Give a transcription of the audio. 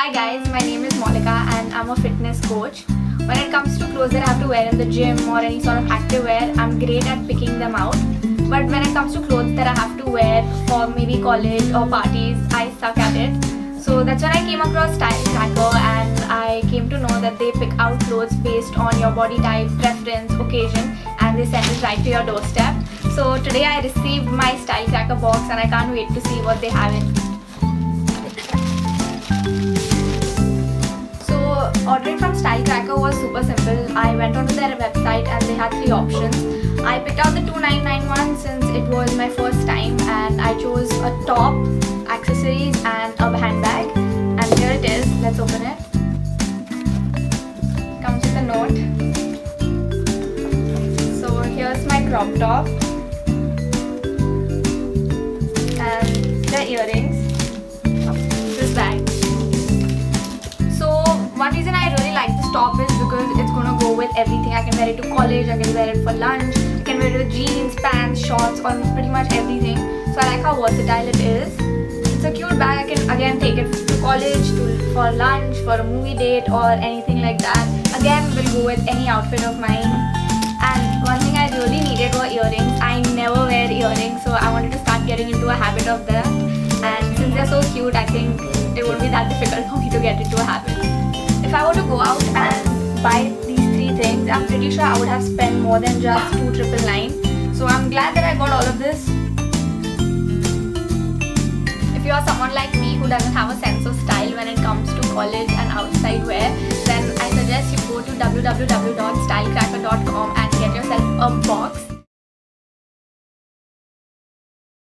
Hi guys, my name is Maulika and I'm a fitness coach. When it comes to clothes that I have to wear in the gym or any sort of activewear, I'm great at picking them out. But when it comes to clothes that I have to wear for maybe college or parties, I suck at it. So that's when I came across StyleCracker and I came to know that they pick out clothes based on your body type, preference, occasion, and they send it right to your doorstep. So today I received my StyleCracker box and I can't wait to see what they have in. Ordering from StyleCracker was super simple. I went onto their website and they had 3 options. I picked out the 2991 since it was my first time, and I chose a top, accessories and a handbag. And here it is. Let's open it. Comes with a note. So here's my crop top and the earrings. This bag. One reason I really like this top is because it's gonna go with everything. I can wear it to college, I can wear it for lunch, I can wear it with jeans, pants, shorts, or pretty much everything. So I like how versatile it is. It's a cute bag. I can again take it to college, for lunch, for a movie date or anything like that. Again, will go with any outfit of mine. And one thing I really needed were earrings. I never wear earrings, so I wanted to start getting into a habit of them. And since they're so cute, I think it won't be that difficult for me to get into a habit. If I were to go out and buy these 3 things, I'm pretty sure I would have spent more than just 2,999. So I'm glad that I got all of this. If you are someone like me who doesn't have a sense of style when it comes to college and outside wear, then I suggest you go to www.stylecracker.com and get yourself a box.